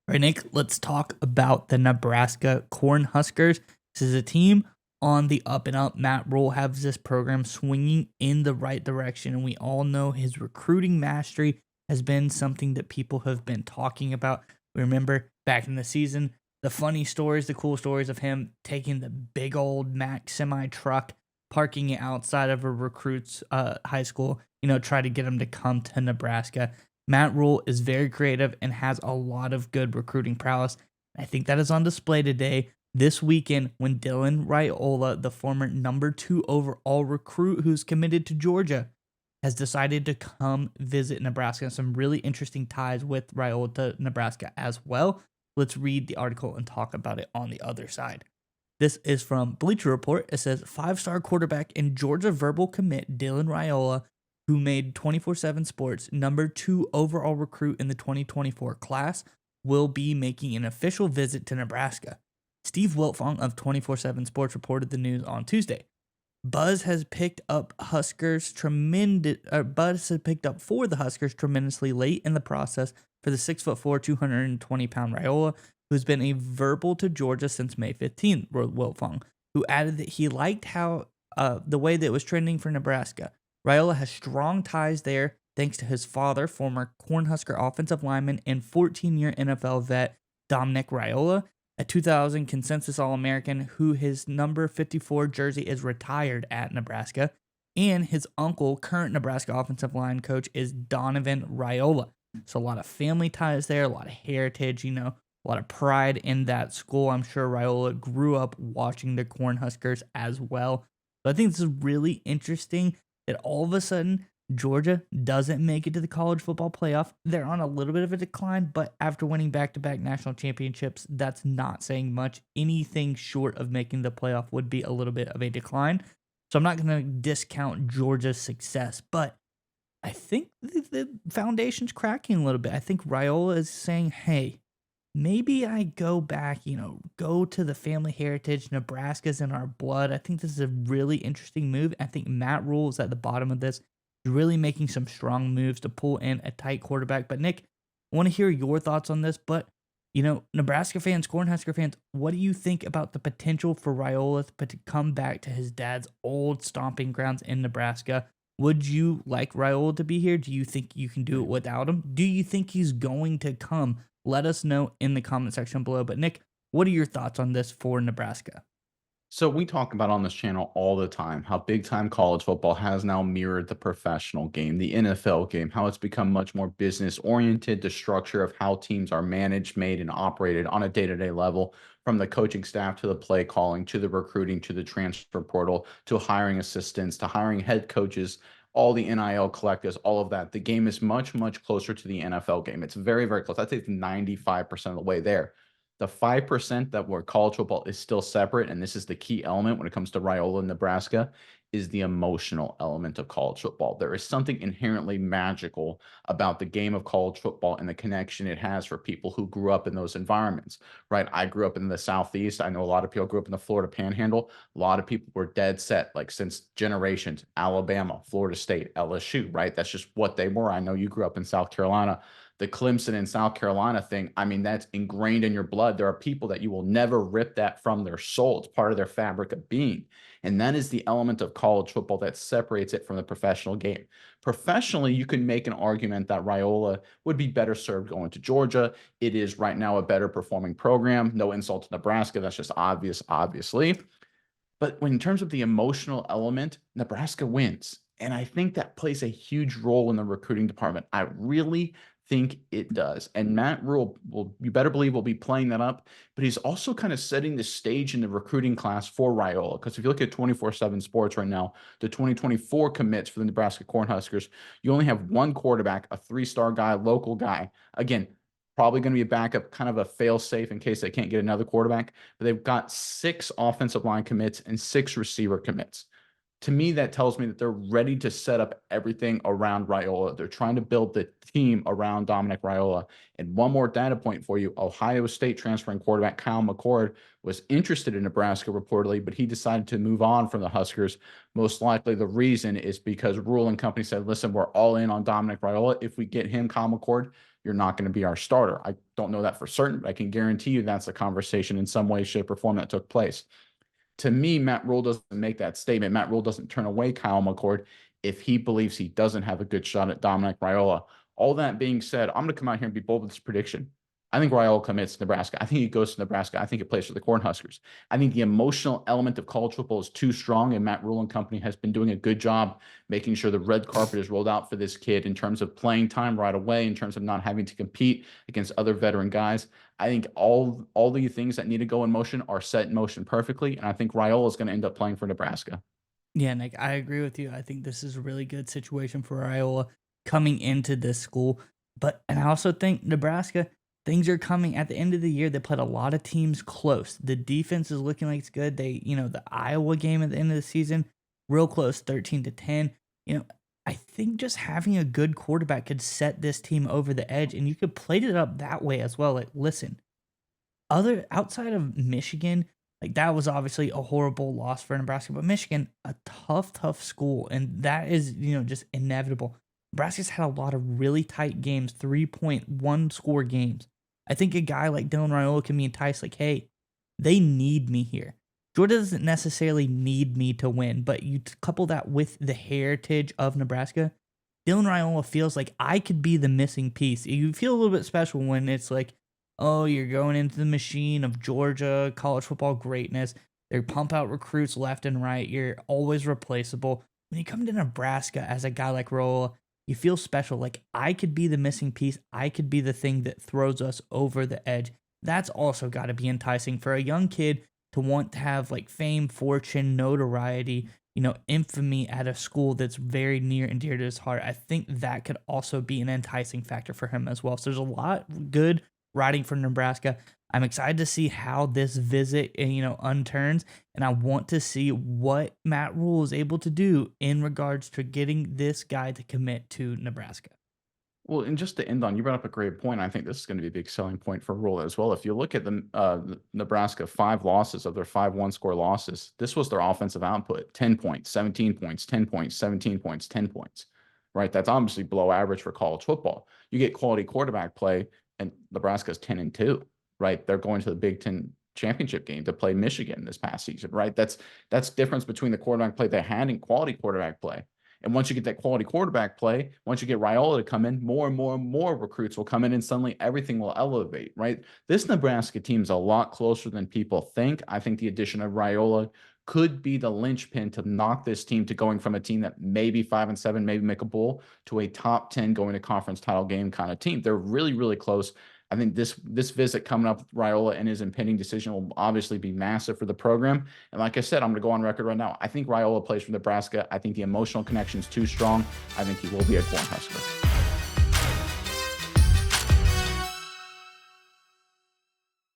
All right, Nick, let's talk about the Nebraska Cornhuskers. This is a team on the up and up. Matt Rule has this program swinging in the right direction, and we all know his recruiting mastery has been something that people have been talking about. We remember back in the season, the funny stories, the cool stories of him taking the big old Mack semi truck, parking it outside of a recruit's high school, try to get him to come to Nebraska. Matt Rule is very creative and has a lot of good recruiting prowess. I think that is on display today, this weekend, when Dylan Raiola, the former number 2 overall recruit who's committed to Georgia, has decided to come visit Nebraska. Some really interesting ties with Raiola to Nebraska as well. Let's read the article and talk about it on the other side. This is from Bleacher Report. It says 5-star quarterback and Georgia verbal commit Dylan Raiola, who made 24/7 Sports number 2 overall recruit in the 2024 class, will be making an official visit to Nebraska. Steve Wiltfong of 24/7 Sports reported the news on Tuesday. Buzz has picked up for the Huskers tremendously late in the process for the 6'4", 220-pound Raiola, who's been a verbal to Georgia since May 15th, wrote Wiltfong, who added that he liked how the way that it was trending for Nebraska. Raiola has strong ties there thanks to his father, former Cornhusker offensive lineman and 14-year NFL vet Dominic Raiola, a 2000 consensus All-American who his number 54 jersey is retired at Nebraska, and his uncle, current Nebraska offensive line coach, is Donovan Raiola. So a lot of family ties there, a lot of heritage, a lot of pride in that school. I'm sure Raiola grew up watching the Cornhuskers as well. So I think this is really interesting that all of a sudden Georgia doesn't make it to the college football playoff. They're on a little bit of a decline, but after winning back-to-back national championships, that's not saying much. Anything short of making the playoff would be a little bit of a decline. So I'm not going to discount Georgia's success, but I think the foundation's cracking a little bit. I think Raiola is saying, hey, maybe I go back, go to the family heritage. Nebraska's in our blood. I think this is a really interesting move. I think Matt Rule is at the bottom of this, really making some strong moves to pull in a tight quarterback. But Nick, I want to hear your thoughts on this. But, Nebraska fans, Cornhusker fans, what do you think about the potential for Raiola to come back to his dad's old stomping grounds in Nebraska? Would you like Raiola to be here? Do you think you can do it without him? Do you think he's going to come? Let us know in the comment section below. But Nick, what are your thoughts on this for Nebraska? So we talk about on this channel all the time how big time college football has now mirrored the professional game, the NFL game, how it's become much more business oriented, the structure of how teams are managed, made, and operated on a day-to-day level, from the coaching staff to the play calling to the recruiting to the transfer portal to hiring assistants to hiring head coaches, all the NIL collectives, all of that. The game is much, much closer to the NFL game. It's very, very close. I'd say it's 95% of the way there. The 5% that where college football is still separate, and this is the key element when it comes to Raiola, Nebraska, is the emotional element of college football. There is something inherently magical about the game of college football and the connection it has for people who grew up in those environments, right? I grew up in the Southeast. I know a lot of people grew up in the Florida Panhandle. A lot of people were dead set, like since generations, Alabama, Florida State, LSU, right? That's just what they were. I know you grew up in South Carolina. The Clemson and South Carolina thing, I mean, that's ingrained in your blood. There are people that you will never rip that from their soul. It's part of their fabric of being. And that is the element of college football that separates it from the professional game. Professionally, you can make an argument that Raiola would be better served going to Georgia. It is right now a better performing program. No insult to Nebraska. That's just obvious, obviously. But when in terms of the emotional element, Nebraska wins. And I think that plays a huge role in the recruiting department. I really think it does. And Matt Rule will, you better believe, will be playing that up. But he's also kind of setting the stage in the recruiting class for Raiola. Because if you look at 24/7 Sports right now, the 2024 commits for the Nebraska Cornhuskers, you only have one quarterback, a 3-star guy, local guy. Again, probably going to be a backup, kind of a fail safe in case they can't get another quarterback. But they've got 6 offensive line commits and 6 receiver commits. To me, that tells me that they're ready to set up everything around Raiola. They're trying to build the team around Dominic Raiola. And one more data point for you: Ohio State transferring quarterback Kyle McCord was interested in Nebraska reportedly, but he decided to move on from the Huskers. Most likely the reason is because Rule and company said, listen, we're all in on Dominic Raiola. If we get him, Kyle McCord, you're not going to be our starter. I don't know that for certain, but I can guarantee you that's a conversation in some way, shape, or form that took place. To me, Matt Rule doesn't make that statement. Matt Rule doesn't turn away Kyle McCord if he believes he doesn't have a good shot at Dominic Raiola. All that being said, I'm going to come out here and be bold with this prediction. I think Raiola commits to Nebraska. I think he goes to Nebraska. I think it plays for the Cornhuskers. I think the emotional element of college football is too strong, and Matt Rule and company has been doing a good job making sure the red carpet is rolled out for this kid in terms of playing time right away, in terms of not having to compete against other veteran guys. I think all the things that need to go in motion are set in motion perfectly, and I think Raiola is going to end up playing for Nebraska. Yeah, Nick, I agree with you. I think this is a really good situation for Iowa coming into this school. And I also think Nebraska, things are coming at the end of the year. They played a lot of teams close. The defense is looking like it's good. The Iowa game at the end of the season, real close, 13-10. I think just having a good quarterback could set this team over the edge, and you could plate it up that way as well. Like, listen, other outside of Michigan, like that was obviously a horrible loss for Nebraska, but Michigan, a tough school, and that is, just inevitable. Nebraska's had a lot of really tight games, 3-point, score games. I think a guy like Dylan Raiola can be enticed, like, hey, they need me here. Georgia doesn't necessarily need me to win, but you couple that with the heritage of Nebraska, Dylan Raiola feels like I could be the missing piece. You feel a little bit special when it's like, oh, you're going into the machine of Georgia college football greatness. They pump out recruits left and right. You're always replaceable. When you come to Nebraska as a guy like Raiola, you feel special. Like, I could be the missing piece. I could be the thing that throws us over the edge. That's also got to be enticing for a young kid to want to have like fame, fortune, notoriety, infamy at a school that's very near and dear to his heart. I think that could also be an enticing factor for him as well. So there's a lot good riding for Nebraska. I'm excited to see how this visit, unturns, and I want to see what Matt Rule is able to do in regards to getting this guy to commit to Nebraska. Well, and just to end on, you brought up a great point. I think this is going to be a big selling point for Rule as well. If you look at the Nebraska 5 losses of their 5 one-score losses, this was their offensive output: 10 points, 17 points, 10 points, 17 points, 10 points. Right? That's obviously below average for college football. You get quality quarterback play, and Nebraska's 10-2. Right? They're going to the Big Ten championship game to play Michigan this past season. Right? That's difference between the quarterback play they had and quality quarterback play. And once you get that quality quarterback play, once you get Raiola to come in, more and more and more recruits will come in, and suddenly everything will elevate, right? This Nebraska team is a lot closer than people think. I think the addition of Raiola could be the linchpin to knock this team to going from a team that maybe 5-7, maybe make a bowl, to a top 10 going to conference title game kind of team. They're really, really close. I think this visit coming up with Raiola and his impending decision will obviously be massive for the program. And like I said, I'm going to go on record right now. I think Raiola plays for Nebraska. I think the emotional connection is too strong. I think he will be a Cornhusker.